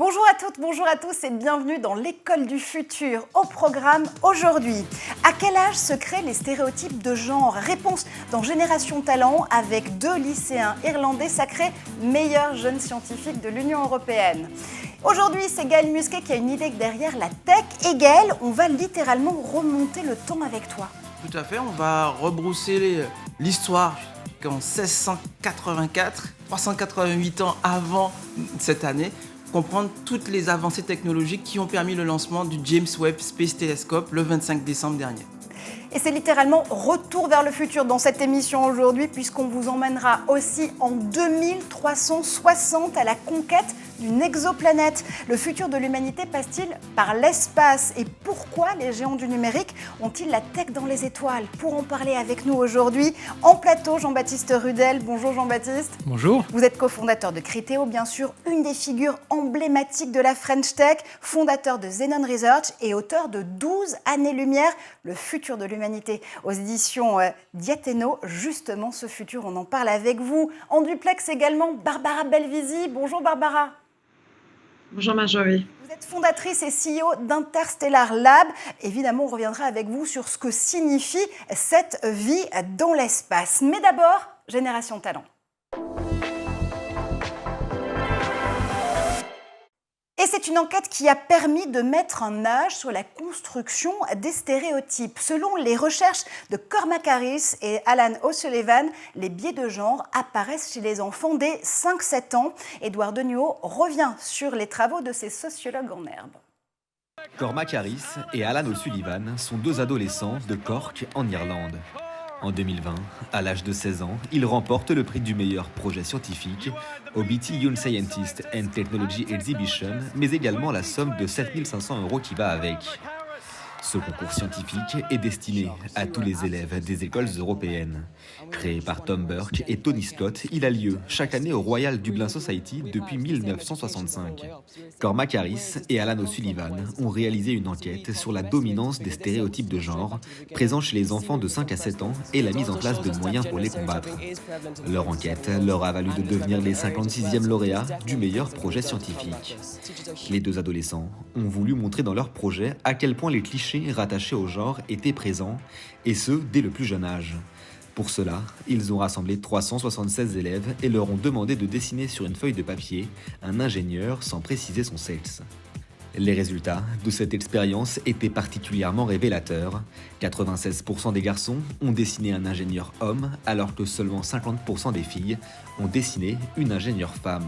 Bonjour à toutes, bonjour à tous et bienvenue dans l'école du futur. Au programme aujourd'hui, à quel âge se créent les stéréotypes de genre? Réponse dans Génération Talent avec 2 lycéens irlandais sacrés meilleurs jeunes scientifiques de l'Union européenne. Aujourd'hui, c'est Gaël Musquet qui a une idée derrière la tech. Et Gaël, on va littéralement remonter le temps avec toi. Tout à fait, on va rebrousser l'histoire qu'en 1684, 388 ans avant cette année, comprendre toutes les avancées technologiques qui ont permis le lancement du James Webb Space Telescope le 25 décembre dernier. Et c'est littéralement retour vers le futur dans cette émission aujourd'hui, puisqu'on vous emmènera aussi en 2360 à la conquête d'une exoplanète. Le futur de l'humanité passe-t-il par l'espace? Et pourquoi les géants du numérique ont-ils la tech dans les étoiles? Pour en parler avec nous aujourd'hui, en plateau, Jean-Baptiste Rudel. Bonjour Jean-Baptiste. Bonjour. Vous êtes cofondateur de Criteo, bien sûr, une des figures emblématiques de la French Tech, fondateur de Xenon Research et auteur de 12 années-lumière, le futur de l'humanité, aux éditions Diathéno. Justement, ce futur, on en parle avec vous. En duplex également, Barbara Belvisi. Bonjour Barbara. Bonjour Marjorie. Vous êtes fondatrice et CEO d'Interstellar Lab. Évidemment, on reviendra avec vous sur ce que signifie cette vie dans l'espace. Mais d'abord, Génération Talent. Et c'est une enquête qui a permis de mettre un âge sur la construction des stéréotypes. Selon les recherches de Cormac Harris et Alan O'Sullivan, les biais de genre apparaissent chez les enfants dès 5-7 ans. Édouard Denuot revient sur les travaux de ces sociologues en herbe. Cormac Harris et Alan O'Sullivan sont 2 adolescents de Cork en Irlande. En 2020, à l'âge de 16 ans, ils remportent le prix du meilleur projet scientifique au BT Young Scientist and Technology Exhibition, mais également la somme de 7 500 € qui va avec. Ce concours scientifique est destiné à tous les élèves des écoles européennes. Créé par Tom Burke et Tony Scott, il a lieu chaque année au Royal Dublin Society depuis 1965. Cormac Harris et Alan O'Sullivan ont réalisé une enquête sur la dominance des stéréotypes de genre présents chez les enfants de 5 à 7 ans et la mise en place de moyens pour les combattre. Leur enquête leur a valu de devenir les 56e lauréats du meilleur projet scientifique. Les 2 adolescents ont voulu montrer dans leur projet à quel point les clichés rattachés au genre étaient présents, et ce, dès le plus jeune âge. Pour cela, ils ont rassemblé 376 élèves et leur ont demandé de dessiner sur une feuille de papier un ingénieur sans préciser son sexe. Les résultats de cette expérience étaient particulièrement révélateurs. 96% des garçons ont dessiné un ingénieur homme, alors que seulement 50% des filles ont dessiné une ingénieure femme.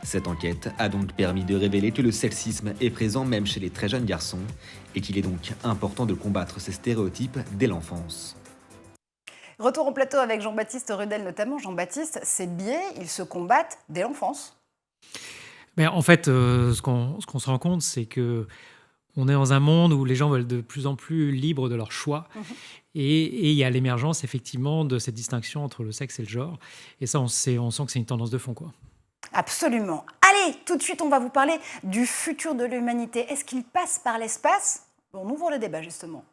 Cette enquête a donc permis de révéler que le sexisme est présent même chez les très jeunes garçons et qu'il est donc important de combattre ces stéréotypes dès l'enfance. Retour en plateau avec Jean-Baptiste Rudel notamment. Jean-Baptiste, ces biais, ils se combattent dès l'enfance. Mais en fait, ce qu'on se rend compte, c'est que on est dans un monde où les gens veulent de plus en plus libres de leur choix. Et il y a l'émergence effectivement de cette distinction entre le sexe et le genre. Et ça, on sent que c'est une tendance de fond, quoi. Absolument. Allez, tout de suite, on va vous parler du futur de l'humanité. Est-ce qu'il passe par l'espace? On ouvre le débat, justement.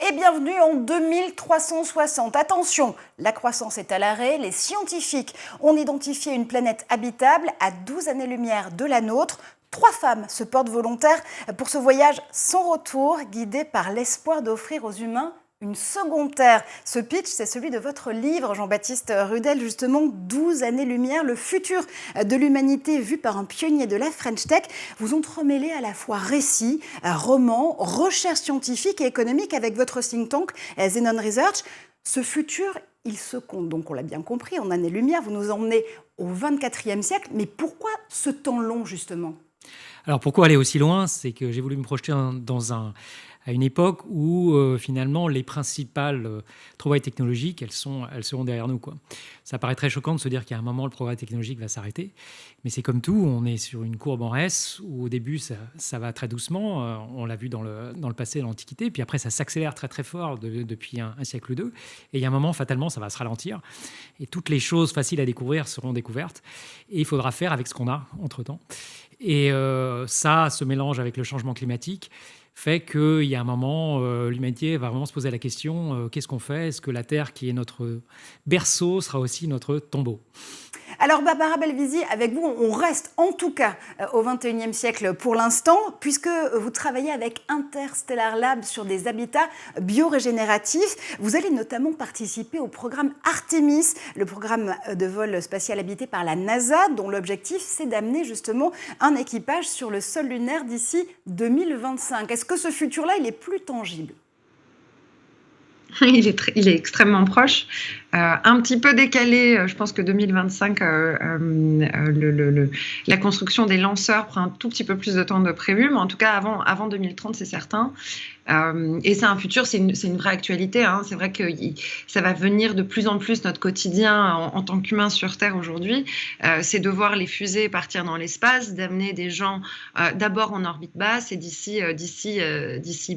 Et bienvenue en 2360. Attention, la croissance est à l'arrêt. Les scientifiques ont identifié une planète habitable à 12 années-lumière de la nôtre. 3 femmes se portent volontaires pour ce voyage sans retour, guidé par l'espoir d'offrir aux humains une seconde terre. Ce pitch, c'est celui de votre livre, Jean-Baptiste Rudel, justement, 12 années-lumière, le futur de l'humanité vu par un pionnier de la French Tech. Vous entremêlez à la fois récits, romans, recherche scientifique et économique avec votre think tank, Xenon Research. Ce futur, il se compte, donc on l'a bien compris, en années-lumière. Vous nous emmenez au 24e siècle. Mais pourquoi ce temps long, justement? Alors pourquoi aller aussi loin? C'est que j'ai voulu me projeter à une époque où finalement les principales trouvailles technologiques, elles seront derrière nous, quoi. Ça paraît très choquant de se dire qu'à un moment le progrès technologique va s'arrêter, mais c'est comme tout, on est sur une courbe en S où au début ça va très doucement, on l'a vu dans le passé, dans l'Antiquité, puis après ça s'accélère très très fort depuis un siècle ou deux, et il y a un moment fatalement ça va se ralentir, et toutes les choses faciles à découvrir seront découvertes, et il faudra faire avec ce qu'on a entre-temps. Et ça se mélange avec le changement climatique, fait qu'il y a un moment, l'humanité va vraiment se poser la question, qu'est-ce qu'on fait? Est-ce que la Terre, qui est notre berceau, sera aussi notre tombeau? Alors Barbara Belvisi, avec vous, on reste en tout cas au XXIe siècle pour l'instant, puisque vous travaillez avec Interstellar Lab sur des habitats biorégénératifs. Vous allez notamment participer au programme Artemis, le programme de vol spatial habité par la NASA, dont l'objectif c'est d'amener justement un équipage sur le sol lunaire d'ici 2025. Est-ce que ce futur-là, il est plus tangible ? Il est extrêmement proche, un petit peu décalé. Je pense que 2025, la construction des lanceurs prend un tout petit peu plus de temps que prévu, mais en tout cas avant 2030, c'est certain. Et c'est un futur, c'est une vraie actualité. Hein. C'est vrai que ça va venir de plus en plus notre quotidien en tant qu'humain sur Terre aujourd'hui. C'est de voir les fusées partir dans l'espace, d'amener des gens d'abord en orbite basse et d'ici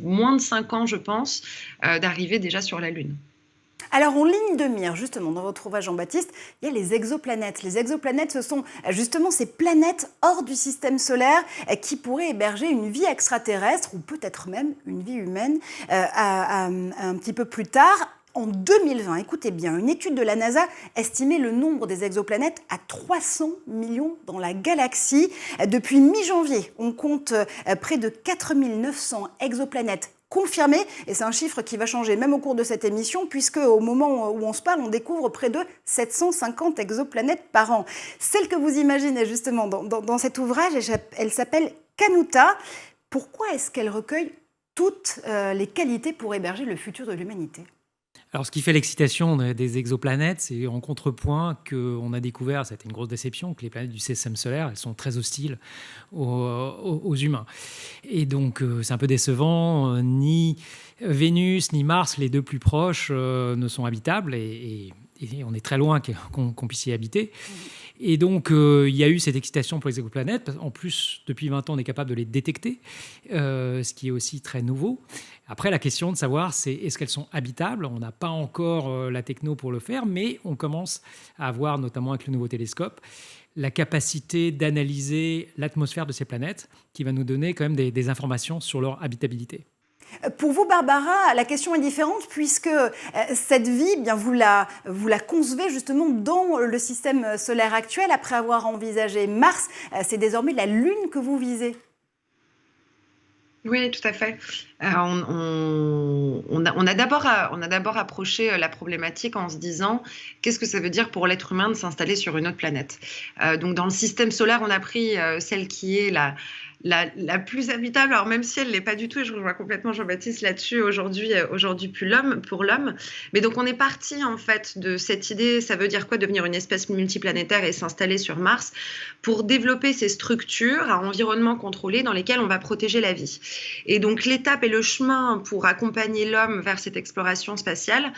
moins de 5 ans, je pense, d'arriver déjà sur la Lune. Alors, en ligne de mire, justement, dans votre ouvrage, Jean-Baptiste, il y a les exoplanètes. Les exoplanètes, ce sont justement ces planètes hors du système solaire qui pourraient héberger une vie extraterrestre ou peut-être même une vie humaine un petit peu plus tard. En 2020, écoutez bien, une étude de la NASA estimait le nombre des exoplanètes à 300 millions dans la galaxie. Depuis mi-janvier, on compte près de 4900 exoplanètes confirmé, et c'est un chiffre qui va changer même au cours de cette émission, puisque au moment où on se parle, on découvre près de 750 exoplanètes par an. Celle que vous imaginez justement dans cet ouvrage, elle s'appelle Kanuta. Pourquoi est-ce qu'elle recueille toutes les qualités pour héberger le futur de l'humanité ? Alors, ce qui fait l'excitation des exoplanètes, c'est en contrepoint qu'on a découvert, ça a été une grosse déception, que les planètes du système solaire, elles sont très hostiles aux humains. Et donc, c'est un peu décevant. Ni Vénus, ni Mars, les deux plus proches, ne sont habitables. Et on est très loin qu'on puisse y habiter. Et donc, il y a eu cette excitation pour les exoplanètes. En plus, depuis 20 ans, on est capable de les détecter, ce qui est aussi très nouveau. Après, la question de savoir, c'est est-ce qu'elles sont habitables ? On n'a pas encore la techno pour le faire, mais on commence à avoir, notamment avec le nouveau télescope, la capacité d'analyser l'atmosphère de ces planètes, qui va nous donner quand même des informations sur leur habitabilité. Pour vous, Barbara, la question est différente puisque cette vie, bien, vous la concevez justement dans le système solaire actuel. Après avoir envisagé Mars, c'est désormais la Lune que vous visez. Oui, tout à fait. On a d'abord approché la problématique en se disant qu'est-ce que ça veut dire pour l'être humain de s'installer sur une autre planète. Donc dans le système solaire, on a pris celle qui est la plus habitable, alors même si elle ne l'est pas du tout, et je rejoins complètement Jean-Baptiste là-dessus aujourd'hui pour l'homme. Mais donc on est parti en fait de cette idée, ça veut dire quoi devenir une espèce multiplanétaire et s'installer sur Mars, pour développer ces structures à environnement contrôlé dans lesquelles on va protéger la vie. Et donc l'étape et le chemin pour accompagner l'homme vers cette exploration spatiale,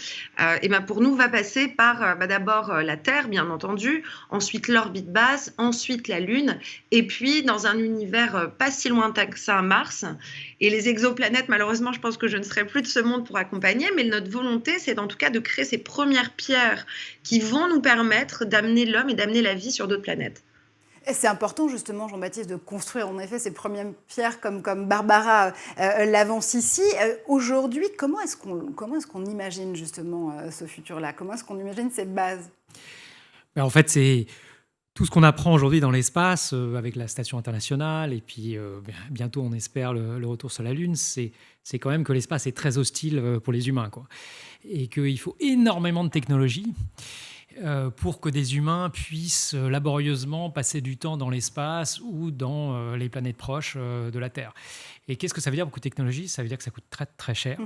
pour nous va passer par d'abord la Terre, bien entendu, ensuite l'orbite basse, ensuite la Lune, et puis dans un univers pas si lointain que ça, Mars. Et les exoplanètes, malheureusement, je pense que je ne serai plus de ce monde pour accompagner, mais notre volonté, c'est en tout cas de créer ces premières pierres qui vont nous permettre d'amener l'homme et d'amener la vie sur d'autres planètes. Et c'est important justement, Jean-Baptiste, de construire en effet ces premières pierres comme Barbara l'avance ici. Aujourd'hui, comment est-ce qu'on imagine justement ce futur-là ? Comment est-ce qu'on imagine ces bases ? En fait, c'est tout ce qu'on apprend aujourd'hui dans l'espace, avec la station internationale, et puis bientôt, on espère, le retour sur la Lune, c'est quand même que l'espace est très hostile pour les humains, quoi. Et qu'il faut énormément de technologie pour que des humains puissent laborieusement passer du temps dans l'espace ou dans les planètes proches de la Terre. Et qu'est-ce que ça veut dire, beaucoup de technologie ? Ça veut dire que ça coûte très, très cher.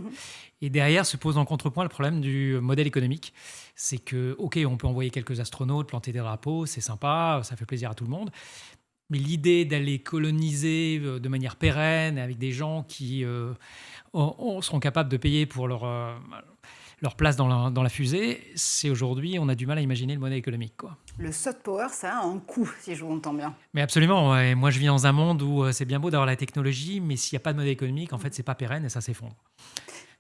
Et derrière se pose en contrepoint le problème du modèle économique. C'est que, OK, on peut envoyer quelques astronautes, planter des drapeaux, c'est sympa, ça fait plaisir à tout le monde. Mais l'idée d'aller coloniser de manière pérenne avec des gens qui seront capables de payer pour leur place dans la fusée, c'est aujourd'hui, on a du mal à imaginer le modèle économique, quoi. Le soft power, ça a un coût, si je vous entends bien. Mais absolument. Ouais. Moi, je vis dans un monde où c'est bien beau d'avoir la technologie, mais s'il n'y a pas de modèle économique, en fait, c'est pas pérenne et ça s'effondre.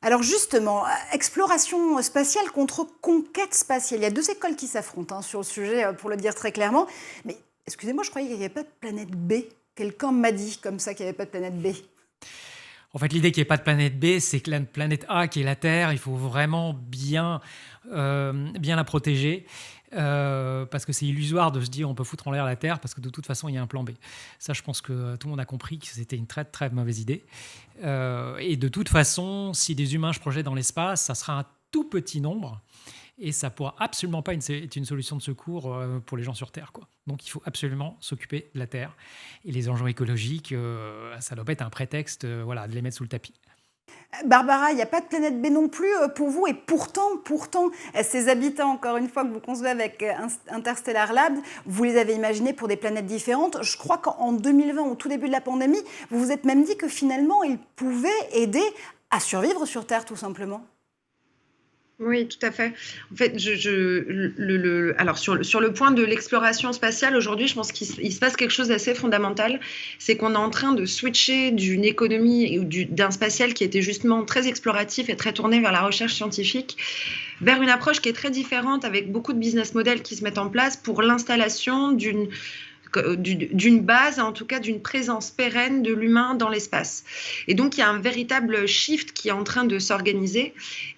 Alors justement, exploration spatiale contre conquête spatiale. Il y a deux écoles qui s'affrontent sur le sujet, pour le dire très clairement. Mais excusez-moi, je croyais qu'il n'y avait pas de planète B. Quelqu'un m'a dit comme ça qu'il n'y avait pas de planète B. En fait, l'idée qu'il n'y ait pas de planète B, c'est que la planète A, qui est la Terre, il faut vraiment bien la protéger. Parce que c'est illusoire de se dire on peut foutre en l'air la Terre parce que de toute façon il y a un plan B. Ça, je pense que tout le monde a compris que c'était une très très mauvaise idée. Et de toute façon, si des humains se projettent dans l'espace, ça sera un tout petit nombre et ça pourra absolument pas être une solution de secours pour les gens sur Terre, quoi. Donc il faut absolument s'occuper de la Terre et les enjeux écologiques, ça doit pas être un prétexte, de les mettre sous le tapis. Barbara, il n'y a pas de planète B non plus pour vous, et pourtant, ces habitants, encore une fois, que vous concevez avec Interstellar Lab, vous les avez imaginés pour des planètes différentes. Je crois qu'en 2020, au tout début de la pandémie, vous vous êtes même dit que finalement, ils pouvaient aider à survivre sur Terre, tout simplement. Oui, tout à fait. En fait, alors sur le point de l'exploration spatiale, aujourd'hui, je pense qu'il se passe quelque chose d'assez fondamental. C'est qu'on est en train de switcher d'une économie ou d'un spatial qui était justement très exploratif et très tourné vers la recherche scientifique, vers une approche qui est très différente, avec beaucoup de business models qui se mettent en place pour l'installation d'une base, en tout cas d'une présence pérenne de l'humain dans l'espace. Et donc, il y a un véritable shift qui est en train de s'organiser,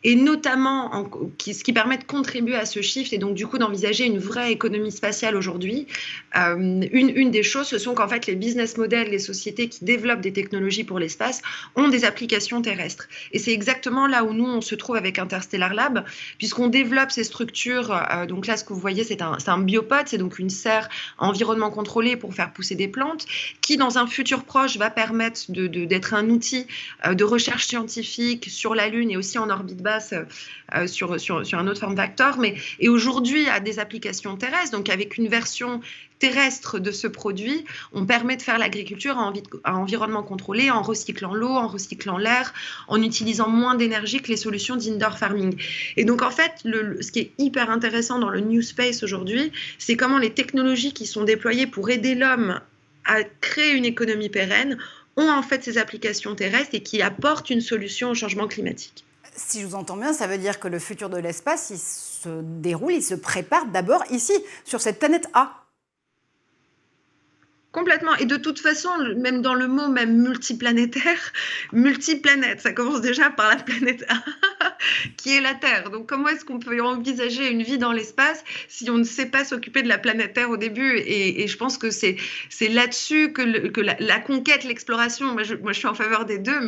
et notamment ce qui permet de contribuer à ce shift, et donc du coup d'envisager une vraie économie spatiale aujourd'hui. Une des choses, ce sont qu'en fait, les business models, les sociétés qui développent des technologies pour l'espace ont des applications terrestres. Et c'est exactement là où nous, on se trouve avec Interstellar Lab, puisqu'on développe ces structures. Donc là, ce que vous voyez, c'est un biopode, c'est donc une serre environnement contrôlée pour faire pousser des plantes, qui dans un futur proche va permettre d'être un outil de recherche scientifique sur la Lune et aussi en orbite basse sur un autre forme factor, et aujourd'hui a des applications terrestres. Donc avec une version terrestre de ce produit, on permet de faire l'agriculture à environnement contrôlé, en recyclant l'eau, en recyclant l'air, en utilisant moins d'énergie que les solutions d'indoor farming. Et donc en fait, ce qui est hyper intéressant dans le New Space aujourd'hui, c'est comment les technologies qui sont déployées pour aider l'homme à créer une économie pérenne ont en fait ces applications terrestres et qui apportent une solution au changement climatique. Si je vous entends bien, ça veut dire que le futur de l'espace, il se déroule, il se prépare d'abord ici, sur cette planète A. Complètement. Et de toute façon, même dans le mot même multiplanétaire, multiplanète, ça commence déjà par la planète A, qui est la Terre. Donc comment est-ce qu'on peut envisager une vie dans l'espace si on ne sait pas s'occuper de la planète Terre au début ? Et je pense que c'est là-dessus que la conquête, l'exploration, moi je suis en faveur des deux,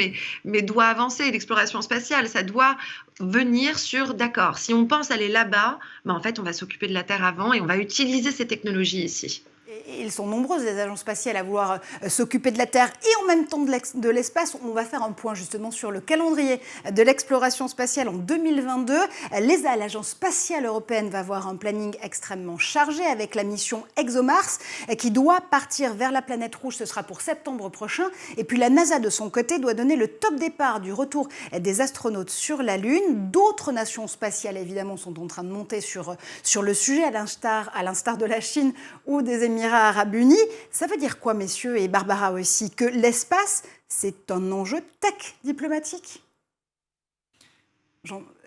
mais doit avancer. L'exploration spatiale, ça doit venir sur, d'accord, si on pense aller là-bas, en fait on va s'occuper de la Terre avant et on va utiliser ces technologies ici. Et ils sont nombreuses, les agences spatiales, à vouloir s'occuper de la Terre et en même temps de l'espace. On va faire un point justement sur le calendrier de l'exploration spatiale en 2022. L'ESA, l'Agence spatiale européenne, va avoir un planning extrêmement chargé avec la mission ExoMars qui doit partir vers la planète rouge. Ce sera pour septembre prochain. Et puis la NASA, de son côté, doit donner le top départ du retour des astronautes sur la Lune. D'autres nations spatiales, évidemment, sont en train de monter sur le sujet, à l'instar de la Chine ou des Émirats Arabes Unis. Ça veut dire quoi, messieurs, et Barbara aussi, que l'espace, c'est un enjeu tech diplomatique ?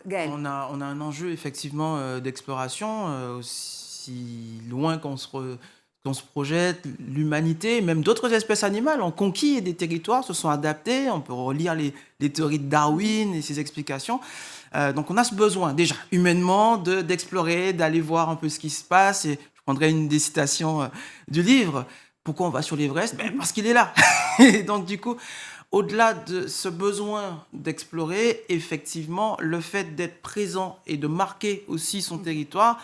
Gaël. On a un enjeu effectivement d'exploration, aussi loin qu'on se projette. L'humanité, même d'autres espèces animales, ont conquis des territoires, se sont adaptés. On peut relire les théories de Darwin et ses explications. Donc on a ce besoin, déjà, humainement, d'explorer, d'aller voir un peu ce qui se passe. Et je prendrai une des citations du livre. Pourquoi on va sur l'Everest ? Parce qu'il est là. Et donc, du coup, au-delà de ce besoin d'explorer, effectivement, le fait d'être présent et de marquer aussi son territoire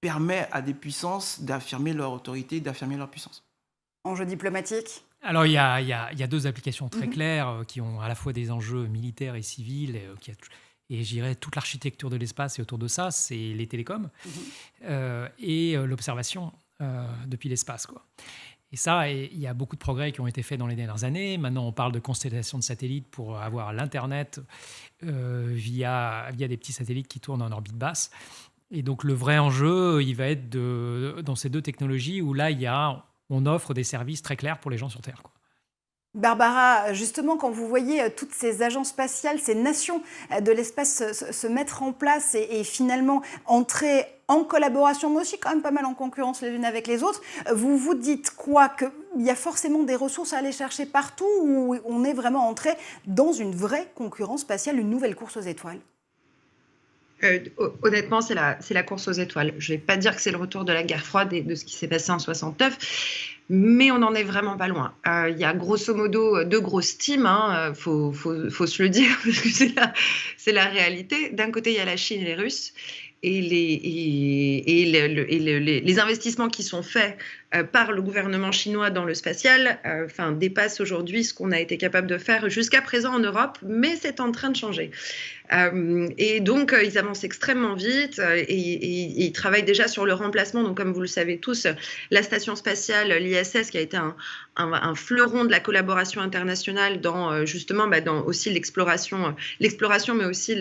permet à des puissances d'affirmer leur autorité, d'affirmer leur puissance. Enjeu diplomatique ? Alors, il y a deux applications très claires qui ont à la fois des enjeux militaires et civils, et je dirais toute l'architecture de l'espace et autour de ça, c'est les télécoms et l'observation depuis l'espace, quoi. Et ça, il y a beaucoup de progrès qui ont été faits dans les dernières années. Maintenant, on parle de constellation de satellites pour avoir l'Internet via des petits satellites qui tournent en orbite basse. Et donc, le vrai enjeu, il va être dans ces deux technologies où là, on offre des services très clairs pour les gens sur Terre, quoi. Barbara, justement, quand vous voyez toutes ces agences spatiales, ces nations de l'espace se mettre en place et finalement entrer en collaboration, mais aussi quand même pas mal en concurrence les unes avec les autres, vous vous dites quoi ? Que il y a forcément des ressources à aller chercher partout ou on est vraiment entré dans une vraie concurrence spatiale, une nouvelle course aux étoiles? Honnêtement, c'est la course aux étoiles. Je ne vais pas dire que c'est le retour de la guerre froide et de ce qui s'est passé en 69, mais on n'en est vraiment pas loin. Il y a grosso modo deux grosses teams, faut se le dire, parce que c'est la réalité. D'un côté, il y a la Chine et les Russes. Et les investissements qui sont faits par le gouvernement chinois dans le spatial dépassent aujourd'hui ce qu'on a été capable de faire jusqu'à présent en Europe, mais c'est en train de changer. Et donc, ils avancent extrêmement vite et ils travaillent déjà sur le remplacement. Donc, comme vous le savez tous, la station spatiale, l'ISS, qui a été un fleuron de la collaboration internationale dans dans aussi l'exploration, mais aussi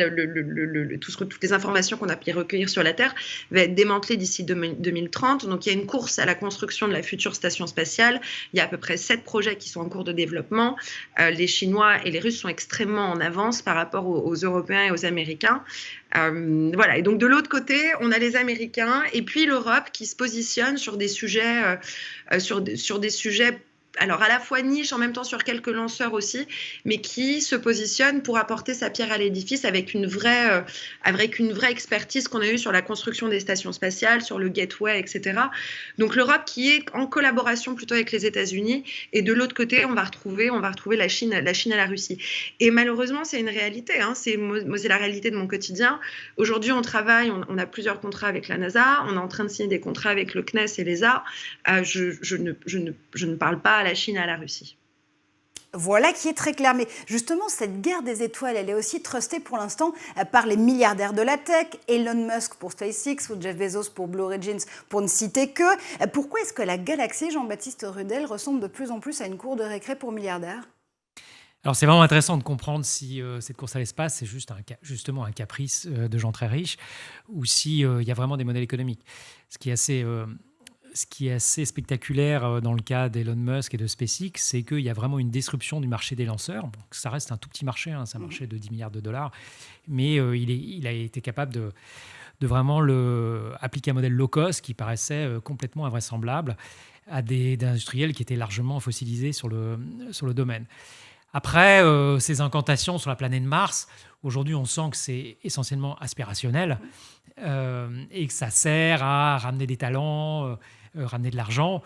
toutes les informations qu'on a pu recueillir sur la Terre, va être démantelée d'ici 2030. Donc, il y a une course à la construction de la future station spatiale. Il y a à peu près 7 projets qui sont en cours de développement. Les Chinois et les Russes sont extrêmement en avance par rapport aux Européens et aux Américains. Et donc de l'autre côté, on a les Américains et puis l'Europe qui se positionne sur des sujets, sur des sujets alors à la fois niche, en même temps sur quelques lanceurs aussi, mais qui se positionne pour apporter sa pierre à l'édifice avec une vraie expertise qu'on a eue sur la construction des stations spatiales, sur le gateway, etc. Donc l'Europe qui est en collaboration plutôt avec les États-Unis, et de l'autre côté, on va retrouver la Chine et la Russie. Et malheureusement, c'est une réalité, c'est la réalité de mon quotidien. Aujourd'hui, on travaille, on a plusieurs contrats avec la NASA, on est en train de signer des contrats avec le CNES et l'ESA. Je ne parle pas à la Chine et à la Russie. Voilà qui est très clair. Mais justement, cette guerre des étoiles, elle est aussi trustée pour l'instant par les milliardaires de la tech, Elon Musk pour SpaceX ou Jeff Bezos pour Blue Origin, pour ne citer que. Pourquoi est-ce que la galaxie, Jean-Baptiste Rudel, ressemble de plus en plus à une cour de récré pour milliardaires? Alors c'est vraiment intéressant de comprendre si cette course à l'espace, c'est justement un caprice de gens très riches ou si il y a vraiment des modèles économiques. Ce qui est assez spectaculaire dans le cas d'Elon Musk et de SpaceX, c'est qu'il y a vraiment une disruption du marché des lanceurs. Bon, ça reste un tout petit marché, c'est un marché de 10 milliards de dollars, mais il a été capable de vraiment appliquer un modèle low cost qui paraissait complètement invraisemblable à des industriels qui étaient largement fossilisés sur le domaine. Après, ces incantations sur la planète Mars, aujourd'hui, on sent que c'est essentiellement aspirationnel et que ça sert à ramener des talents, ramener de l'argent.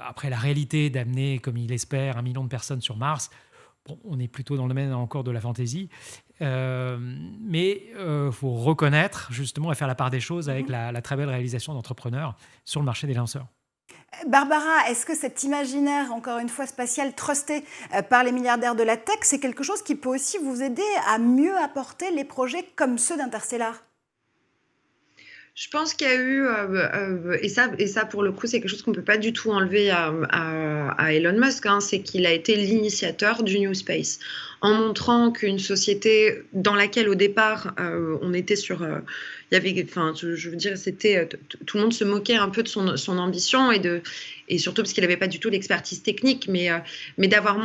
Après, la réalité d'amener, comme il espère, 1 million de personnes sur Mars, on est plutôt dans le domaine encore de la fantaisie. Mais il faut reconnaître, justement, et faire la part des choses avec la très belle réalisation d'entrepreneurs sur le marché des lanceurs. Barbara, est-ce que cet imaginaire, encore une fois spatial, trusté par les milliardaires de la tech, c'est quelque chose qui peut aussi vous aider à mieux apporter les projets comme ceux d'Interstellar ? Je pense qu'il y a eu, et ça pour le coup, c'est quelque chose qu'on ne peut pas du tout enlever à Elon Musk, c'est qu'il a été l'initiateur du New Space, en montrant qu'une société dans laquelle au départ on était sur... il y avait, je veux dire, tout le monde se moquait un peu de son ambition et surtout parce qu'il n'avait pas du tout l'expertise technique, mais d'avoir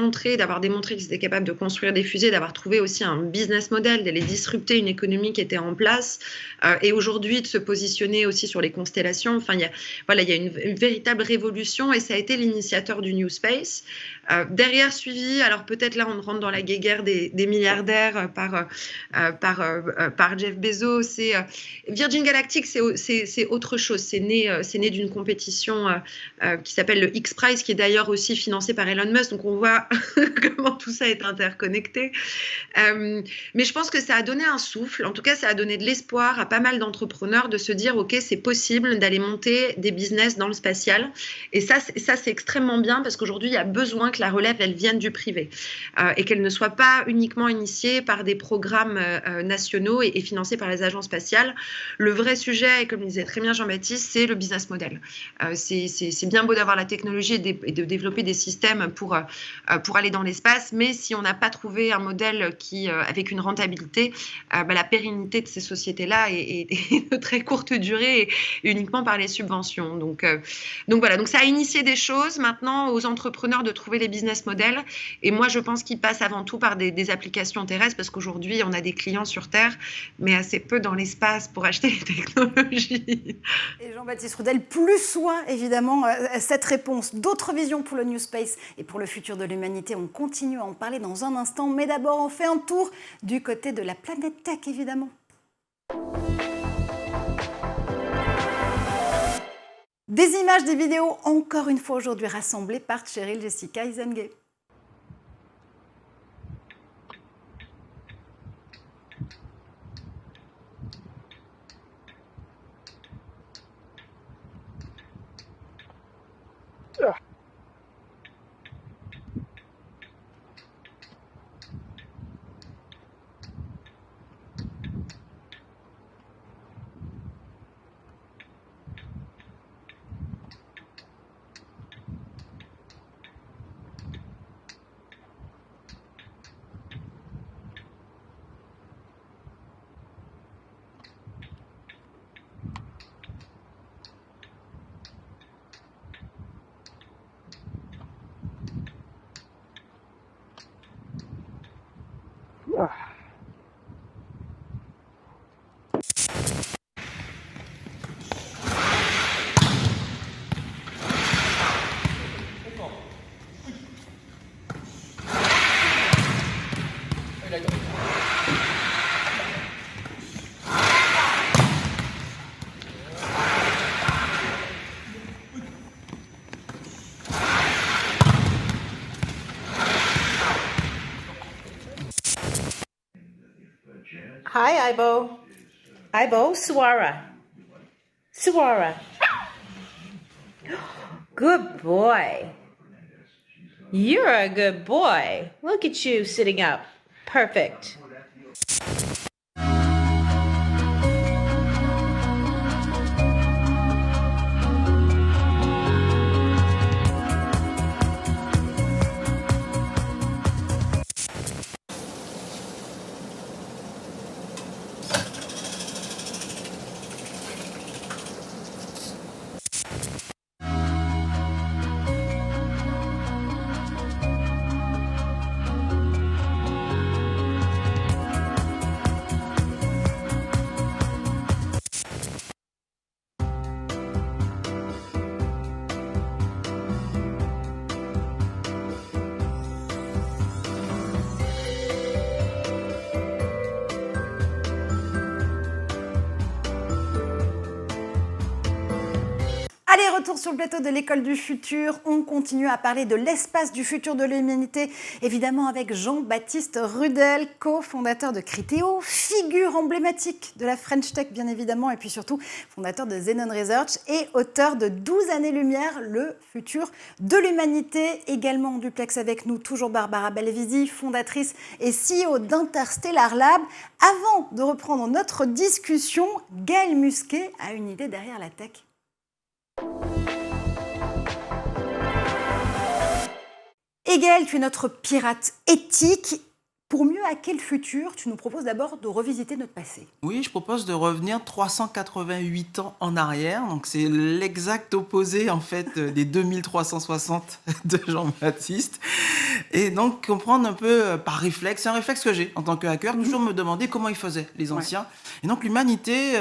démontré qu'il était capable de construire des fusées, d'avoir trouvé aussi un business model, d'aller disrupter une économie qui était en place, et aujourd'hui de se positionner aussi sur les constellations. Il y a une véritable révolution et ça a été l'initiateur du New Space. Derrière suivi, alors peut-être là on rentre dans la guéguerre des milliardaires par Jeff Bezos. Virgin Galactic, c'est autre chose. C'est né d'une compétition qui s'appelle le X-Prize, qui est d'ailleurs aussi financé par Elon Musk. Donc on voit comment tout ça est interconnecté. Mais je pense que ça a donné un souffle. En tout cas, ça a donné de l'espoir à pas mal d'entrepreneurs de se dire, OK, c'est possible d'aller monter des business dans le spatial. Et ça c'est extrêmement bien parce qu'aujourd'hui, il y a besoin que la relève, elle vienne du privé et qu'elle ne soit pas uniquement initiée par des programmes nationaux et financés par les agences spatiales. Le vrai sujet, et comme le disait très bien Jean-Baptiste, c'est le business model. C'est bien beau d'avoir la technologie et de développer des systèmes pour aller dans l'espace, mais si on n'a pas trouvé un modèle avec une rentabilité, la pérennité de ces sociétés-là est de très courte durée et uniquement par les subventions. Donc voilà, donc ça a initié des choses. Maintenant, aux entrepreneurs de trouver les business models. Et moi, je pense qu'il passe avant tout par des applications terrestres, parce qu'aujourd'hui, on a des clients sur Terre, mais assez peu dans l'espace pour acheter les technologies. Et Jean-Baptiste Rudel, plus soin évidemment cette réponse. D'autres visions pour le New Space et pour le futur de l'humanité. On continue à en parler dans un instant, mais d'abord on fait un tour du côté de la planète tech évidemment. Des images, des vidéos, encore une fois aujourd'hui rassemblées par Cheryl Jessica Isengay. Hi, Ibo. Ibo, Suara. Suara. Good boy. You're a good boy. Look at you sitting up. Perfect. Allez, retour sur le plateau de l'école du futur. On continue à parler de l'espace du futur de l'humanité, évidemment avec Jean-Baptiste Rudel, cofondateur de Criteo, figure emblématique de la French Tech bien évidemment, et puis surtout fondateur de Xenon Research et auteur de 12 années-lumière, le futur de l'humanité. Également en duplex avec nous, toujours Barbara Belvisi, fondatrice et CEO d'Interstellar Lab. Avant de reprendre notre discussion, Gaël Musquet a une idée derrière la tech. Et Gaël, tu es notre pirate éthique. Pour mieux hacker le futur, tu nous proposes d'abord de revisiter notre passé. Oui, je propose de revenir 388 ans en arrière. Donc c'est l'exact opposé en fait des 2360 de Jean-Baptiste. Et donc comprendre un peu par réflexe, c'est un réflexe que j'ai en tant que hacker, toujours me demander comment ils faisaient les anciens. Ouais. Et donc l'humanité,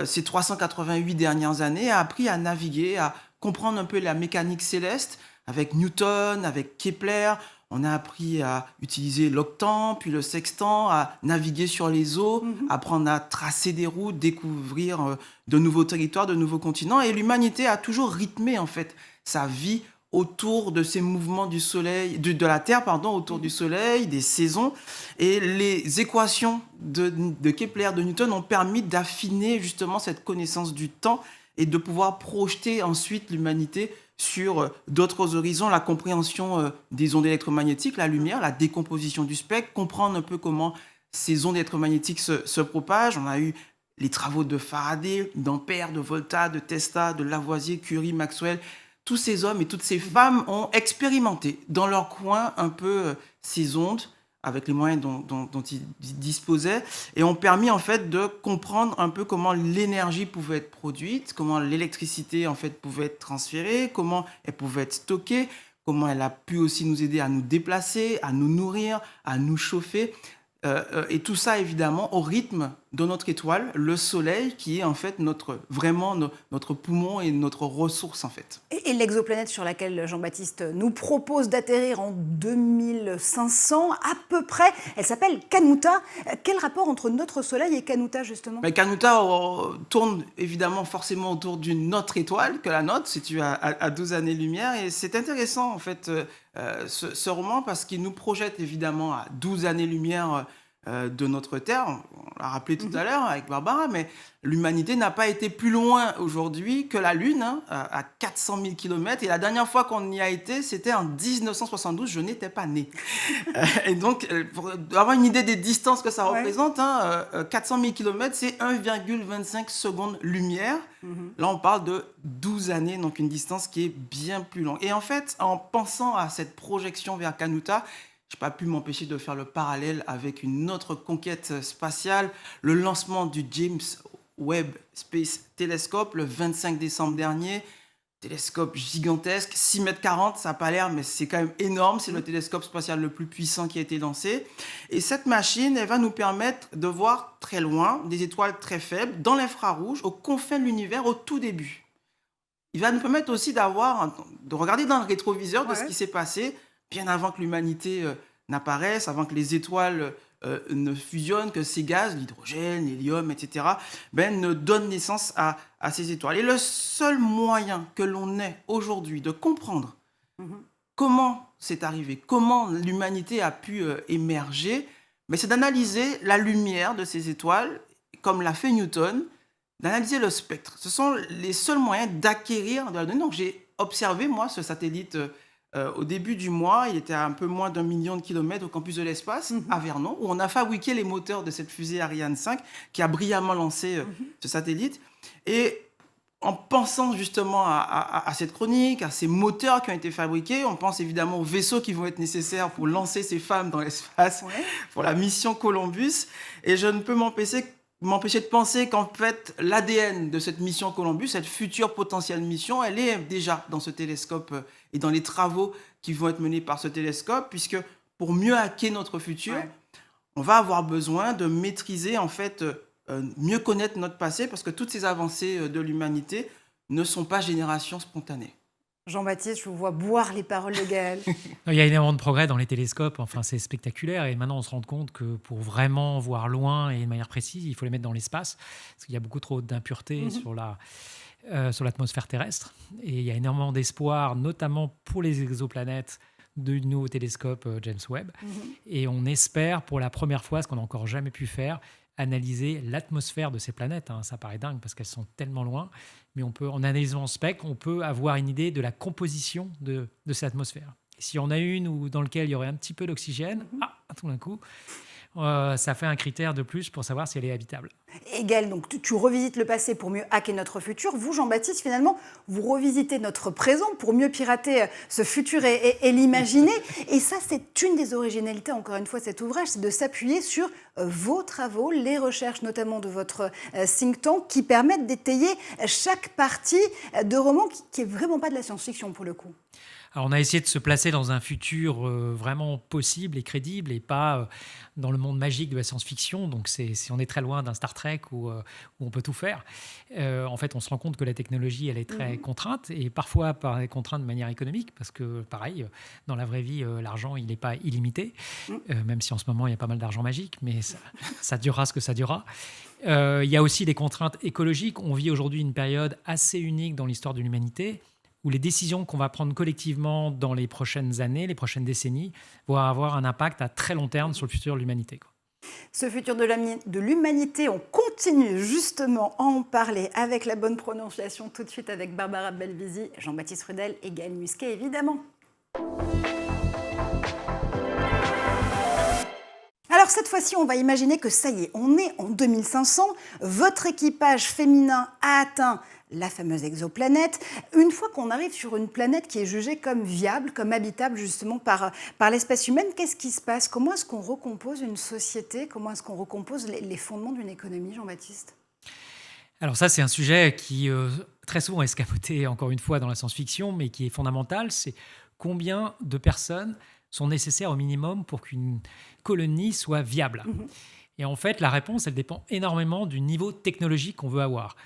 ces 388 dernières années, a appris à naviguer, à comprendre un peu la mécanique céleste avec Newton, avec Kepler. On a appris à utiliser l'octant, puis le sextant, à naviguer sur les eaux, apprendre à tracer des routes, découvrir de nouveaux territoires, de nouveaux continents. Et l'humanité a toujours rythmé en fait sa vie autour de ces mouvements du soleil, de la Terre, pardon, autour du soleil, des saisons. Et les équations de Kepler, de Newton ont permis d'affiner justement cette connaissance du temps et de pouvoir projeter ensuite l'humanité sur d'autres horizons, la compréhension des ondes électromagnétiques, la lumière, la décomposition du spectre, comprendre un peu comment ces ondes électromagnétiques se propagent. On a eu les travaux de Faraday, d'Ampère, de Volta, de Tesla, de Lavoisier, Curie, Maxwell. Tous ces hommes et toutes ces femmes ont expérimenté dans leur coin un peu ces ondes avec les moyens dont ils disposaient et ont permis en fait de comprendre un peu comment l'énergie pouvait être produite, comment l'électricité en fait pouvait être transférée, comment elle pouvait être stockée, comment elle a pu aussi nous aider à nous déplacer, à nous nourrir, à nous chauffer. Et tout ça, évidemment, au rythme de notre étoile, le Soleil, qui est en fait notre poumon et notre ressource, en fait. Et l'exoplanète sur laquelle Jean-Baptiste nous propose d'atterrir en 2500 à peu près, elle s'appelle Kanuta. Quel rapport entre notre Soleil et Kanuta, justement? Mais Kanuta tourne évidemment forcément autour d'une autre étoile que la nôtre, située à 12 années-lumière. Et c'est intéressant, en fait, ce roman, parce qu'il nous projette évidemment à 12 années-lumière de notre Terre. On l'a rappelé tout à l'heure avec Barbara, mais l'humanité n'a pas été plus loin aujourd'hui que la Lune, hein, à 400 000 km. Et la dernière fois qu'on y a été, c'était en 1972. Je n'étais pas né. Et donc, pour avoir une idée des distances que ça représente, 400 000 km, c'est 1,25 secondes lumière. Là, on parle de 12 années, donc une distance qui est bien plus longue. Et en fait, en pensant à cette projection vers Kanuta, je n'ai pas pu m'empêcher de faire le parallèle avec une autre conquête spatiale, le lancement du James Webb Space Telescope le 25 décembre dernier. Télescope gigantesque, 6,40 m, ça n'a pas l'air, mais c'est quand même énorme. C'est le télescope spatial le plus puissant qui a été lancé. Et cette machine, elle va nous permettre de voir très loin, des étoiles très faibles, dans l'infrarouge, aux confins de l'univers, au tout début. Il va nous permettre aussi de regarder dans le rétroviseur de ce qui s'est passé bien avant que l'humanité n'apparaisse, avant que les étoiles ne fusionnent, que ces gaz, l'hydrogène, l'hélium, etc., ne donnent naissance à ces étoiles. Et le seul moyen que l'on ait aujourd'hui de comprendre comment c'est arrivé, comment l'humanité a pu émerger, c'est d'analyser la lumière de ces étoiles, comme l'a fait Newton, d'analyser le spectre. Ce sont les seuls moyens d'acquérir de la donnée. Donc j'ai observé, moi, ce satellite au début du mois. Il était à un peu moins d'1 million de kilomètres au campus de l'espace, à Vernon, où on a fabriqué les moteurs de cette fusée Ariane 5, qui a brillamment lancé ce satellite. Et en pensant justement à cette chronique, à ces moteurs qui ont été fabriqués, on pense évidemment aux vaisseaux qui vont être nécessaires pour lancer ces femmes dans l'espace, pour la mission Columbus. Et je ne peux m'empêcher de penser qu'en fait, l'ADN de cette mission Columbus, cette future potentielle mission, elle est déjà dans ce télescope et dans les travaux qui vont être menés par ce télescope, puisque pour mieux hacker notre futur, on va avoir besoin de maîtriser, en fait, mieux connaître notre passé, parce que toutes ces avancées de l'humanité ne sont pas génération spontanée. Jean-Baptiste, je vous vois boire les paroles de Gaël. Il y a énormément de progrès dans les télescopes, enfin, c'est spectaculaire. Et maintenant, on se rend compte que pour vraiment voir loin et de manière précise, il faut les mettre dans l'espace, parce qu'il y a beaucoup trop d'impuretés sur l'atmosphère terrestre. Et il y a énormément d'espoir, notamment pour les exoplanètes, du nouveau télescope James Webb. Et on espère, pour la première fois, ce qu'on n'a encore jamais pu faire, analyser l'atmosphère de ces planètes. Ça paraît dingue parce qu'elles sont tellement loin, mais en analysant ce spectre, on peut avoir une idée de la composition de cette atmosphère. Et si on a une dans laquelle il y aurait un petit peu d'oxygène, tout d'un coup, ça fait un critère de plus pour savoir si elle est habitable. Et Gaël, donc tu revisites le passé pour mieux hacker notre futur. Vous, Jean-Baptiste, finalement, vous revisitez notre présent pour mieux pirater ce futur et l'imaginer. Et ça, c'est une des originalités, encore une fois, de cet ouvrage, c'est de s'appuyer sur vos travaux, les recherches notamment de votre think tank, qui permettent d'étayer chaque partie de roman qui n'est vraiment pas de la science-fiction, pour le coup. Alors on a essayé de se placer dans un futur vraiment possible et crédible et pas dans le monde magique de la science-fiction. Donc on est très loin d'un Star Trek où on peut tout faire. En fait, on se rend compte que la technologie, elle est très contrainte et parfois par contrainte de manière économique parce que, pareil, dans la vraie vie, l'argent, il n'est pas illimité, même si en ce moment, il y a pas mal d'argent magique, mais ça durera ce que ça durera. Il y a aussi des contraintes écologiques. On vit aujourd'hui une période assez unique dans l'histoire de l'humanité, où les décisions qu'on va prendre collectivement dans les prochaines années, les prochaines décennies, vont avoir un impact à très long terme sur le futur de l'humanité. Ce futur de l'humanité, on continue justement à en parler avec la bonne prononciation tout de suite avec Barbara Belvisi, Jean-Baptiste Rudel et Gaël Musquet, évidemment. Alors cette fois-ci, on va imaginer que ça y est, on est en 2500, votre équipage féminin a atteint la fameuse exoplanète. Une fois qu'on arrive sur une planète qui est jugée comme viable, comme habitable justement par l'espèce humaine, qu'est-ce qui se passe? Comment est-ce qu'on recompose une société? Comment est-ce qu'on recompose les fondements d'une économie, Jean-Baptiste? Alors ça, c'est un sujet qui très souvent est escamoté, encore une fois, dans la science-fiction, mais qui est fondamental. C'est combien de personnes sont nécessaires au minimum pour qu'une colonie soit viable. Et en fait, la réponse, elle dépend énormément du niveau technologique qu'on veut avoir.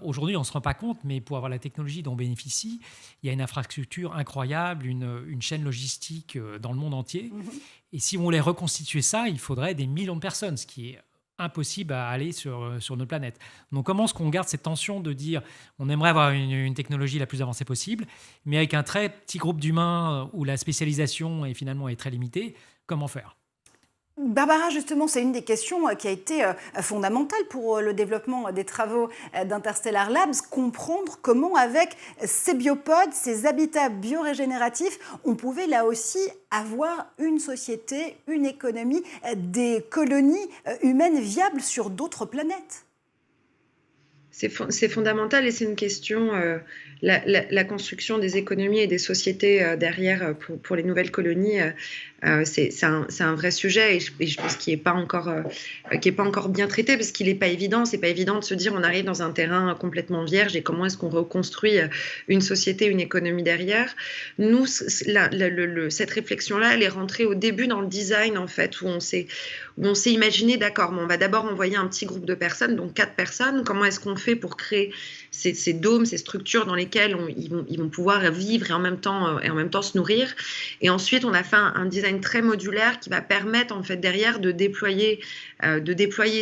Aujourd'hui, on ne se rend pas compte, mais pour avoir la technologie dont on bénéficie, il y a une infrastructure incroyable, une chaîne logistique dans le monde entier. Et si on voulait reconstituer ça, il faudrait des millions de personnes, ce qui est impossible à aller sur notre planète. Donc comment est-ce qu'on garde cette tension de dire on aimerait avoir une technologie la plus avancée possible, mais avec un très petit groupe d'humains où la spécialisation est finalement très limitée, comment faire ? Barbara, justement, c'est une des questions qui a été fondamentale pour le développement des travaux d'Interstellar Labs, comprendre comment, avec ces biopodes, ces habitats biorégénératifs, on pouvait là aussi avoir une société, une économie, des colonies humaines viables sur d'autres planètes. C'est fondamental et c'est une question, la construction des économies et des sociétés derrière pour les nouvelles colonies, c'est un vrai sujet et je pense qu'il n'est pas encore bien traité parce qu'il n'est pas évident. C'est pas évident de se dire on arrive dans un terrain complètement vierge et comment est-ce qu'on reconstruit une société, une économie derrière. Nous, cette réflexion-là, elle est rentrée au début dans le design en fait où on s'est imaginé d'accord, on va d'abord envoyer un petit groupe de personnes, donc 4 personnes. Comment est-ce qu'on fait pour créer ces dômes, ces structures dans lesquelles ils vont pouvoir vivre et en même temps se nourrir. Et ensuite, on a fait un design très modulaire qui va permettre en fait derrière de déployer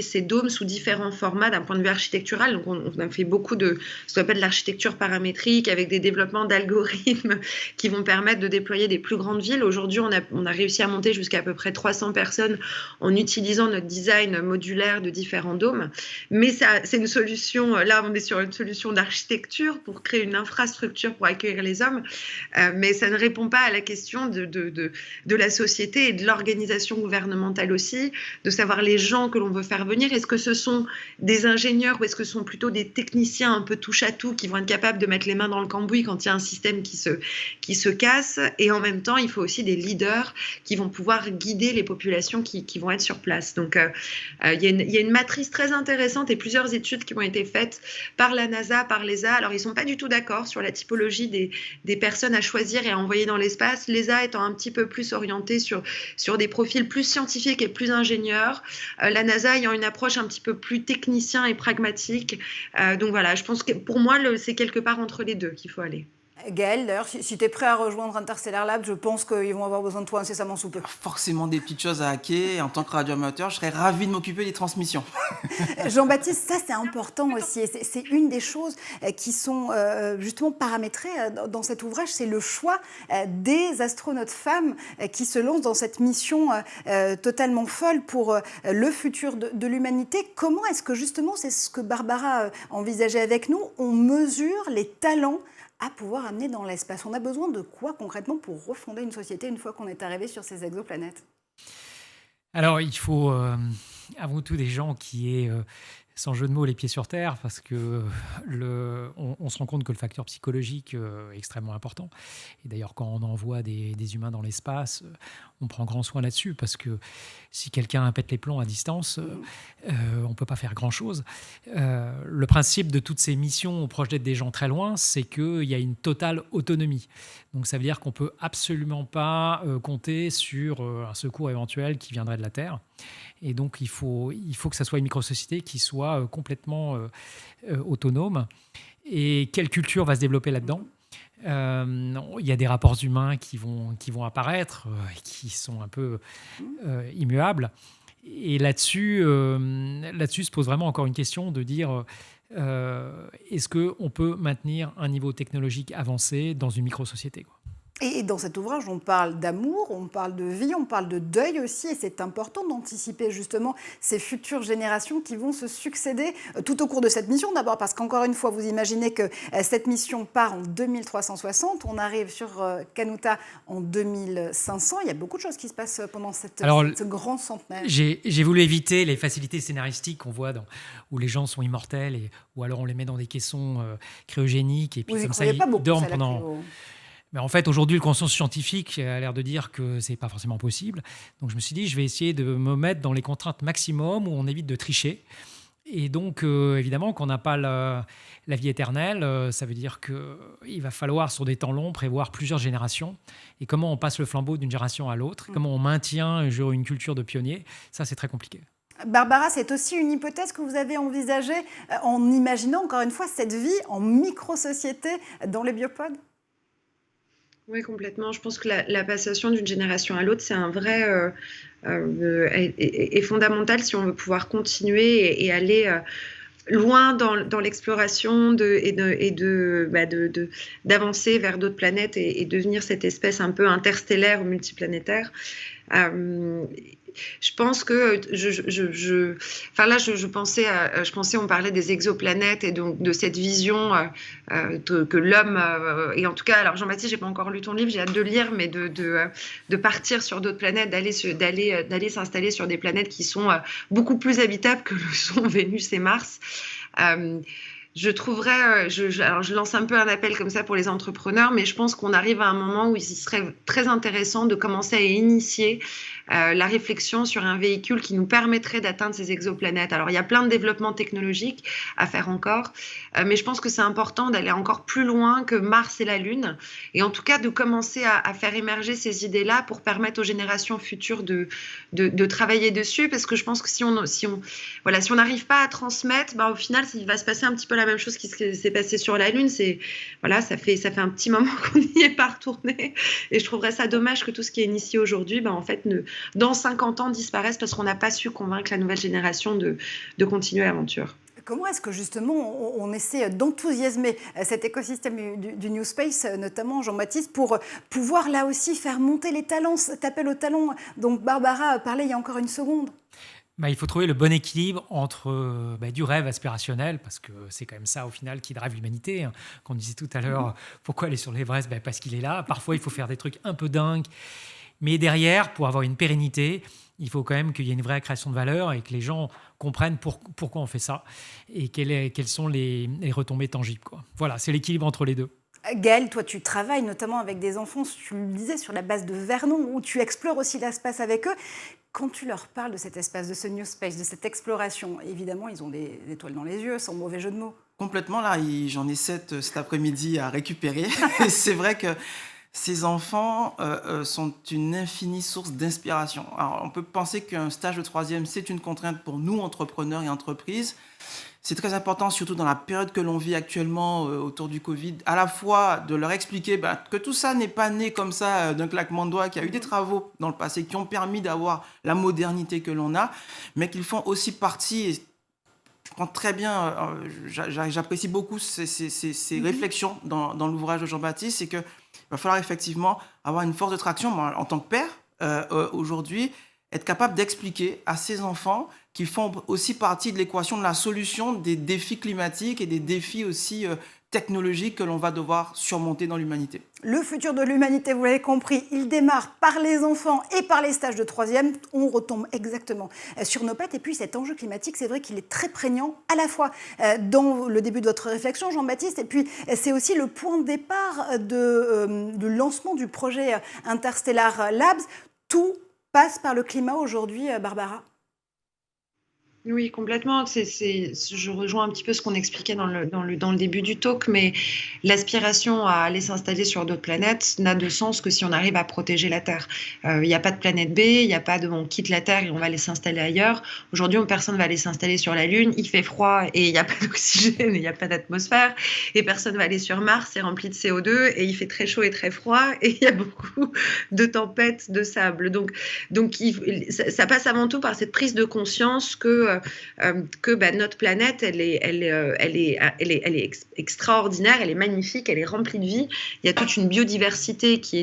ces dômes sous différents formats d'un point de vue architectural. Donc, on a fait beaucoup de ce qu'on appelle l'architecture paramétrique avec des développements d'algorithmes qui vont permettre de déployer des plus grandes villes. Aujourd'hui, on a réussi à monter jusqu'à peu près 300 personnes en utilisant notre design modulaire de différents dômes. Mais c'est une solution, là on est sur une solution d'architecture pour créer une infrastructure pour accueillir les hommes, mais ça ne répond pas à la question de la société et de l'organisation gouvernementale aussi, de savoir les gens que l'on veut faire venir. Est-ce que ce sont des ingénieurs ou est-ce que ce sont plutôt des techniciens un peu touche-à-tout qui vont être capables de mettre les mains dans le cambouis quand il y a un système qui se casse? Et en même temps, il faut aussi des leaders qui vont pouvoir guider les populations qui vont être sur place. Donc, il y a une matrice très intéressante et plusieurs études qui ont été faites par la NASA, par l'ESA. Alors, ils ne sont pas du tout d'accord sur la typologie des personnes à choisir et à envoyer dans l'espace. L'ESA étant un petit peu plus orientée sur des profils plus scientifiques et plus ingénieurs. La NASA ayant une approche un petit peu plus technicien et pragmatique. Donc voilà, je pense que pour moi, c'est quelque part entre les deux qu'il faut aller. Gaël, d'ailleurs, si tu es prêt à rejoindre Interstellar Lab, je pense qu'ils vont avoir besoin de toi incessamment sous peu. Forcément des petites choses à hacker. En tant que radioamateur, je serais ravi de m'occuper des transmissions. Jean-Baptiste, ça c'est important aussi. C'est une des choses qui sont justement paramétrées dans cet ouvrage. C'est le choix des astronautes femmes qui se lancent dans cette mission totalement folle pour le futur de l'humanité. Comment est-ce que justement, c'est ce que Barbara envisageait avec nous, on mesure les talents à pouvoir amener dans l'espace? On a besoin de quoi concrètement pour refonder une société une fois qu'on est arrivé sur ces exoplanètes? Alors, il faut avant tout des gens qui aient, sans jeu de mots, les pieds sur terre, parce que on se rend compte que le facteur psychologique est extrêmement important. Et d'ailleurs, quand on envoie des humains dans l'espace, on prend grand soin là-dessus, parce que si quelqu'un pète les plombs à distance, on ne peut pas faire grand-chose. Le principe de toutes ces missions proches d'être des gens très loin, c'est qu'il y a une totale autonomie. Donc ça veut dire qu'on ne peut absolument pas compter sur un secours éventuel qui viendrait de la Terre. Et donc il faut que ça soit une micro-société qui soit complètement autonome. Et quelle culture va se développer là-dedans ? Il y a des rapports humains qui vont apparaître, qui sont un peu immuables. Et là-dessus se pose vraiment encore une question de dire est-ce qu'on peut maintenir un niveau technologique avancé dans une micro-société, quoi. Et dans cet ouvrage, on parle d'amour, on parle de vie, on parle de deuil aussi. Et c'est important d'anticiper justement ces futures générations qui vont se succéder tout au cours de cette mission. D'abord parce qu'encore une fois, vous imaginez que cette mission part en 2360. On arrive sur Kanuta en 2500. Il y a beaucoup de choses qui se passent pendant ce grand centenaire. J'ai voulu éviter les facilités scénaristiques qu'on voit où les gens sont immortels ou alors on les met dans des caissons cryogéniques et puis vous comme ça ils dorment pendant... Mais en fait, aujourd'hui, le consensus scientifique a l'air de dire que ce n'est pas forcément possible. Donc, je me suis dit, je vais essayer de me mettre dans les contraintes maximum où on évite de tricher Et donc, évidemment, qu'on n'a pas la vie éternelle, ça veut dire qu'il va falloir, sur des temps longs, prévoir plusieurs générations. Et comment on passe le flambeau d'une génération à l'autre, comment on maintient une culture de pionnier, ça, c'est très compliqué. Barbara, c'est aussi une hypothèse que vous avez envisagée en imaginant, encore une fois, cette vie en micro-société dans les biopods? Oui, complètement. Je pense que la passation d'une génération à l'autre, c'est un vrai est fondamental si on veut pouvoir continuer et aller loin dans l'exploration d'avancer vers d'autres planètes et devenir cette espèce un peu interstellaire ou multiplanétaire. Je pense que je pensais, on parlait des exoplanètes et donc de cette vision que l'homme et en tout cas, alors Jean-Baptiste, j'ai pas encore lu ton livre, j'ai hâte de lire, mais de partir sur d'autres planètes, d'aller s'installer sur des planètes qui sont beaucoup plus habitables que le sont Vénus et Mars. Je trouverais, alors je lance un peu un appel comme ça pour les entrepreneurs, mais je pense qu'on arrive à un moment où il serait très intéressant de commencer à initier la réflexion sur un véhicule qui nous permettrait d'atteindre ces exoplanètes. Alors, il y a plein de développements technologiques à faire encore, mais je pense que c'est important d'aller encore plus loin que Mars et la Lune, et en tout cas de commencer à faire émerger ces idées-là pour permettre aux générations futures de travailler dessus, parce que je pense que si on n'arrive pas à transmettre, au final, il va se passer un petit peu la même chose qui s'est passé sur la Lune. Ça fait un petit moment qu'on n'y est pas retourné, et je trouverais ça dommage que tout ce qui est initié aujourd'hui, en fait, dans 50 ans disparaisse parce qu'on n'a pas su convaincre la nouvelle génération de continuer l'aventure. Comment est-ce que justement on essaie d'enthousiasmer cet écosystème du New Space, notamment Jean-Baptiste, pour pouvoir là aussi faire monter les talents, cet appel aux talents dont Barbara parlait il y a encore une seconde? Il faut trouver le bon équilibre entre du rêve aspirationnel, parce que c'est quand même ça au final qui drive l'humanité. Qu'on disait tout à l'heure, pourquoi aller sur l'Everest? Parce qu'il est là. Parfois, il faut faire des trucs un peu dingues. Mais derrière, pour avoir une pérennité, il faut quand même qu'il y ait une vraie création de valeur et que les gens comprennent pourquoi on fait ça et quelles sont les retombées tangibles, quoi. Voilà, c'est l'équilibre entre les deux. Gaëlle, toi, tu travailles notamment avec des enfants, tu le disais, sur la base de Vernon, où tu explores aussi l'espace avec eux. Quand tu leur parles de cet espace, de ce New Space, de cette exploration, évidemment, ils ont des étoiles dans les yeux, sans mauvais jeu de mots. Complètement, là, j'en ai 7 cet après-midi à récupérer. Et c'est vrai que ces enfants sont une infinie source d'inspiration. Alors, on peut penser qu'un stage de 3e, c'est une contrainte pour nous, entrepreneurs et entreprises. C'est très important, surtout dans la période que l'on vit actuellement autour du Covid, à la fois de leur expliquer que tout ça n'est pas né comme ça d'un claquement de doigts, qu'il y a eu des travaux dans le passé qui ont permis d'avoir la modernité que l'on a, mais qu'ils font aussi partie, et je prends très bien, j'apprécie beaucoup ces réflexions dans l'ouvrage de Jean-Baptiste, c'est qu'il va falloir effectivement avoir une force de traction. Moi, en tant que père, aujourd'hui, être capable d'expliquer à ces enfants qui font aussi partie de l'équation de la solution des défis climatiques et des défis aussi technologiques que l'on va devoir surmonter dans l'humanité. Le futur de l'humanité, vous l'avez compris, il démarre par les enfants et par les stages de 3e. On retombe exactement sur nos pattes. Et puis cet enjeu climatique, c'est vrai qu'il est très prégnant, à la fois dans le début de votre réflexion, Jean-Baptiste, et puis c'est aussi le point de départ de lancement du projet Interstellar Labs. Tout passe par le climat aujourd'hui, Barbara? Oui, complètement. Je rejoins un petit peu ce qu'on expliquait dans le début du talk, mais l'aspiration à aller s'installer sur d'autres planètes n'a de sens que si on arrive à protéger la Terre. Il n'y a pas de planète B, il n'y a pas de on quitte la Terre et on va aller s'installer ailleurs. Aujourd'hui, personne ne va aller s'installer sur la Lune, il fait froid et il n'y a pas d'oxygène, il n'y a pas d'atmosphère, et personne ne va aller sur Mars, c'est rempli de CO2 et il fait très chaud et très froid et il y a beaucoup de tempêtes de sable. Donc ça passe avant tout par cette prise de conscience que notre planète, elle est extraordinaire, elle est magnifique, elle est remplie de vie. Il y a toute une biodiversité qui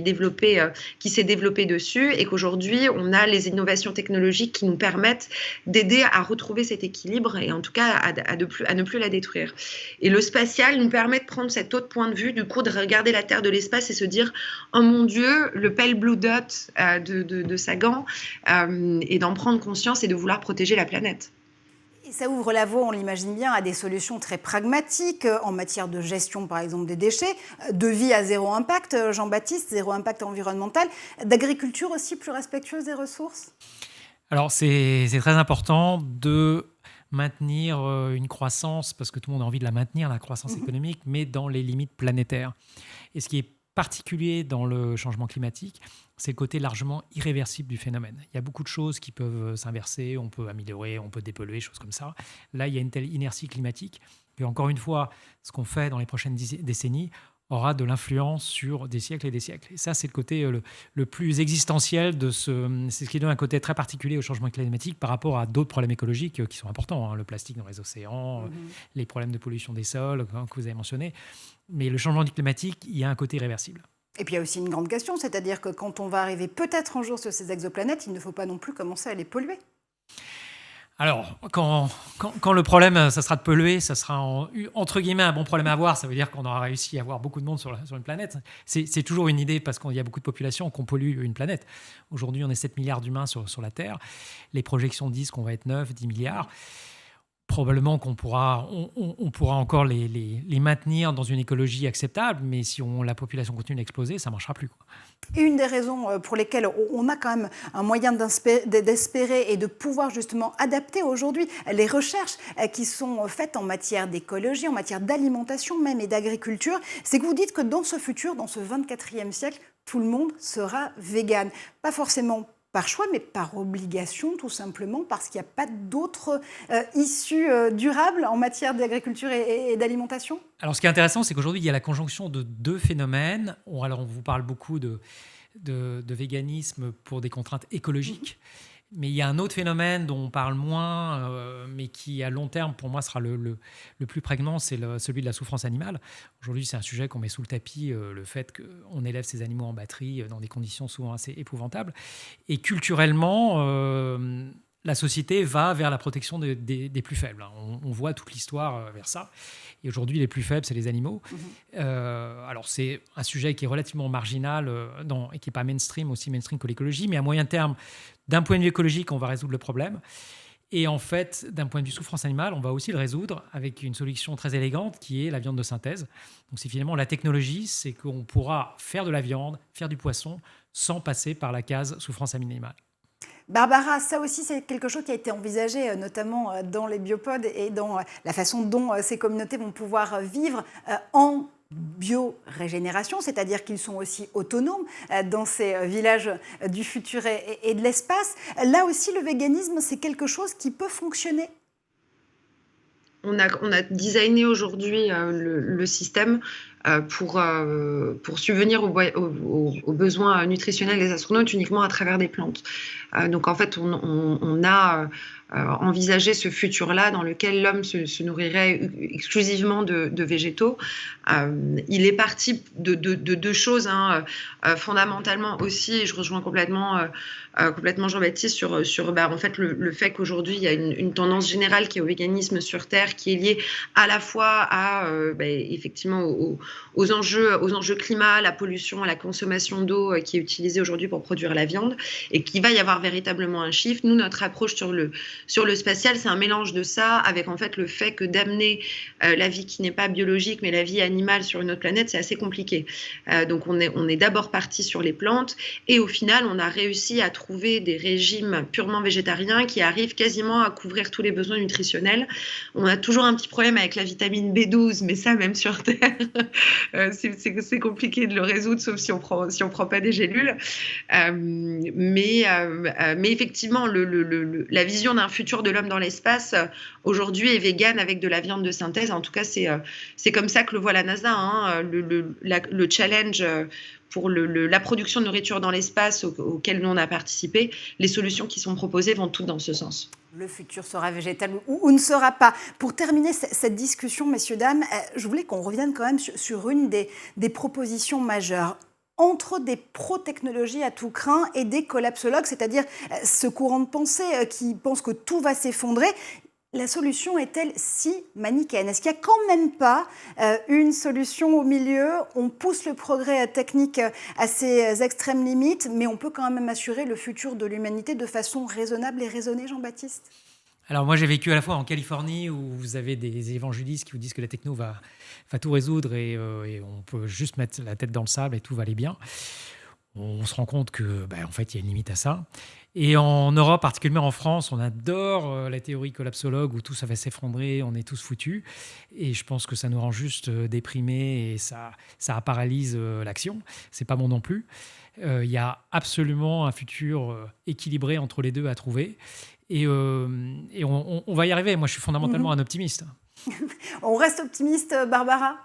s'est développée dessus, et qu'aujourd'hui, on a les innovations technologiques qui nous permettent d'aider à retrouver cet équilibre et en tout cas à ne plus la détruire. Et le spatial nous permet de prendre cet autre point de vue, du coup, de regarder la Terre de l'espace et se dire « Oh mon Dieu, le pale blue dot de Sagan » et d'en prendre conscience et de vouloir protéger la planète. Et ça ouvre la voie, on l'imagine bien, à des solutions très pragmatiques en matière de gestion, par exemple, des déchets, de vie à zéro impact, Jean-Baptiste, zéro impact environnemental, d'agriculture aussi plus respectueuse des ressources. Alors, c'est très important de maintenir une croissance, parce que tout le monde a envie de la maintenir, la croissance économique, mais dans les limites planétaires. Et ce qui est particulier dans le changement climatique, c'est le côté largement irréversible du phénomène. Il y a beaucoup de choses qui peuvent s'inverser, on peut améliorer, on peut dépolluer, choses comme ça. Là, il y a une telle inertie climatique que, encore une fois, ce qu'on fait dans les prochaines décennies aura de l'influence sur des siècles et des siècles. Et ça, c'est le côté le plus existentiel de c'est ce qui donne un côté très particulier au changement climatique par rapport à d'autres problèmes écologiques qui sont importants, hein, le plastique dans les océans, les problèmes de pollution des sols, que vous avez mentionnés. Mais le changement climatique, il y a un côté irréversible. Et puis il y a aussi une grande question, c'est-à-dire que quand on va arriver peut-être un jour sur ces exoplanètes, il ne faut pas non plus commencer à les polluer. Alors, quand le problème, ça sera de polluer, ça sera entre guillemets un bon problème à avoir. Ça veut dire qu'on aura réussi à avoir beaucoup de monde sur une planète. C'est toujours une idée parce qu'il y a beaucoup de population qu'on pollue une planète. Aujourd'hui, on est 7 milliards d'humains sur la Terre. Les projections disent qu'on va être 9, 10 milliards. Probablement qu'on pourra, on pourra encore les maintenir dans une écologie acceptable, mais si la population continue d'exploser, ça ne marchera plus, quoi. Et une des raisons pour lesquelles on a quand même un moyen d'espérer et de pouvoir justement adapter aujourd'hui les recherches qui sont faites en matière d'écologie, en matière d'alimentation même et d'agriculture, c'est que vous dites que dans ce futur, dans ce 24e siècle, tout le monde sera vegan. Pas forcément par choix, mais par obligation, tout simplement, parce qu'il n'y a pas d'autres issues durables en matière d'agriculture et d'alimentation. Alors, ce qui est intéressant, c'est qu'aujourd'hui, il y a la conjonction de deux phénomènes. Alors, on vous parle beaucoup de véganisme pour des contraintes écologiques. Mais il y a un autre phénomène dont on parle moins, mais qui, à long terme, pour moi, sera le plus prégnant, c'est celui de la souffrance animale. Aujourd'hui, c'est un sujet qu'on met sous le tapis, le fait qu'on élève ces animaux en batterie dans des conditions souvent assez épouvantables. Et culturellement, la société va vers la protection des plus faibles. On voit toute l'histoire vers ça. Et aujourd'hui, les plus faibles, c'est les animaux. Alors, c'est un sujet qui est relativement marginal et qui n'est pas mainstream, aussi mainstream que l'écologie. Mais à moyen terme, d'un point de vue écologique, on va résoudre le problème. Et en fait, d'un point de vue souffrance animale, on va aussi le résoudre avec une solution très élégante qui est la viande de synthèse. Donc, c'est finalement la technologie, c'est qu'on pourra faire de la viande, faire du poisson, sans passer par la case souffrance animale. Barbara, ça aussi, c'est quelque chose qui a été envisagé notamment dans les biopodes et dans la façon dont ces communautés vont pouvoir vivre en biorégénération, c'est-à-dire qu'ils sont aussi autonomes dans ces villages du futur et de l'espace. Là aussi, le véganisme, c'est quelque chose qui peut fonctionner. On a designé aujourd'hui le système pour subvenir aux besoins nutritionnels des astronautes uniquement à travers des plantes. Donc en fait, on a envisagé ce futur-là dans lequel l'homme se nourrirait exclusivement de végétaux. Il est parti de deux choses, fondamentalement aussi, et je rejoins complètement Jean-Baptiste sur en fait le fait qu'aujourd'hui il y a une tendance générale qui est au véganisme sur Terre, qui est liée à la fois à effectivement aux enjeux climat, la pollution, à la consommation d'eau qui est utilisée aujourd'hui pour produire la viande, et qu'il va y avoir véritablement un shift. Nous, notre approche sur le spatial, c'est un mélange de ça avec en fait le fait que d'amener la vie qui n'est pas biologique mais la vie animale sur une autre planète, c'est assez compliqué. Donc on est d'abord parti sur les plantes, et au final on a réussi à trouver des régimes purement végétariens qui arrivent quasiment à couvrir tous les besoins nutritionnels. On a toujours un petit problème avec la vitamine B12, mais ça même sur Terre c'est compliqué de le résoudre, sauf si on prend pas des gélules. Mais effectivement, la vision d'un futur de l'homme dans l'espace aujourd'hui est végane avec de la viande de synthèse. En tout cas, c'est comme ça que le voit la NASA. Le challenge pour la production de nourriture dans l'espace auquel nous on a participé, les solutions qui sont proposées vont toutes dans ce sens. Le futur sera végétal ou ne sera pas. Pour terminer cette discussion, messieurs, dames, je voulais qu'on revienne quand même sur une des propositions majeures. Entre des pro-technologies à tout crin et des collapsologues, c'est-à-dire ce courant de pensée qui pense que tout va s'effondrer, la solution est-elle si manichéenne? Est-ce qu'il n'y a quand même pas une solution au milieu? On pousse le progrès technique à ses extrêmes limites, mais on peut quand même assurer le futur de l'humanité de façon raisonnable et raisonnée, Jean-Baptiste? Alors moi, j'ai vécu à la fois en Californie, où vous avez des évangélistes qui vous disent que la techno va tout résoudre et on peut juste mettre la tête dans le sable et tout va aller bien. on se rend compte que, en fait, il y a une limite à ça. Et en Europe, particulièrement en France, on adore la théorie collapsologue où tout ça va s'effondrer, on est tous foutus. Et je pense que ça nous rend juste déprimés et ça paralyse l'action. C'est pas bon non plus. Il y a absolument un futur équilibré entre les deux à trouver. Et on va y arriver. Moi, je suis fondamentalement un optimiste. On reste optimiste, Barbara?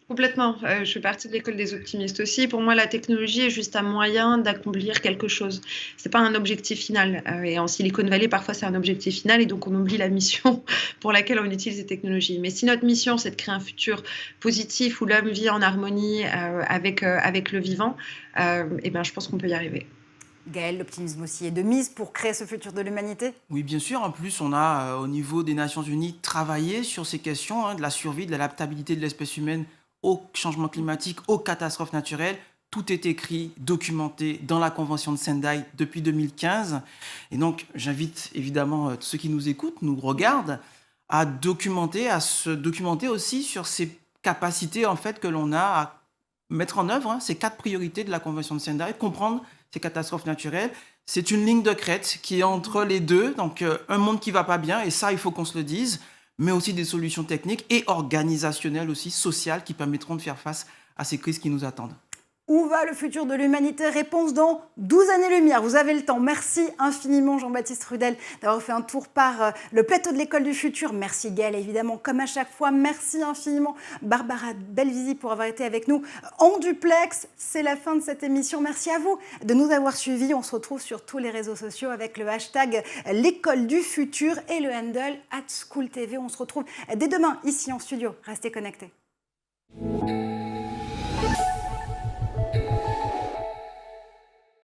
Complètement. Je fais partie de l'école des optimistes aussi. Pour moi, la technologie est juste un moyen d'accomplir quelque chose. C'est pas un objectif final. Et en Silicon Valley, parfois, c'est un objectif final et donc on oublie la mission pour laquelle on utilise les technologies. Mais si notre mission, c'est de créer un futur positif où l'homme vit en harmonie avec le vivant, je pense qu'on peut y arriver. Gaël, l'optimisme aussi est de mise pour créer ce futur de l'humanité? Oui, bien sûr. En plus, on a, au niveau des Nations Unies, travaillé sur ces questions de la survie, de l'adaptabilité de l'espèce humaine au changement climatique, aux catastrophes naturelles. Tout est écrit, documenté dans la Convention de Sendai depuis 2015. Et donc, j'invite évidemment ceux qui nous écoutent, nous regardent, à se documenter aussi sur ces capacités en fait, que l'on a à mettre en œuvre ces 4 priorités de la Convention de Sendai, comprendre ces catastrophes naturelles. C'est une ligne de crête qui est entre les deux, donc un monde qui ne va pas bien, et ça, il faut qu'on se le dise, mais aussi des solutions techniques et organisationnelles aussi, sociales, qui permettront de faire face à ces crises qui nous attendent. Où va le futur de l'humanité? Réponse dans 12 années-lumière. Vous avez le temps. Merci infiniment Jean-Baptiste Rudel d'avoir fait un tour par le plateau de l'École du Futur. Merci Gaël, évidemment, comme à chaque fois. Merci infiniment Barbara Belvisi pour avoir été avec nous en duplex. C'est la fin de cette émission. Merci à vous de nous avoir suivis. On se retrouve sur tous les réseaux sociaux avec le hashtag l'École du Futur et le handle @SchoolTV. On se retrouve dès demain ici en studio. Restez connectés.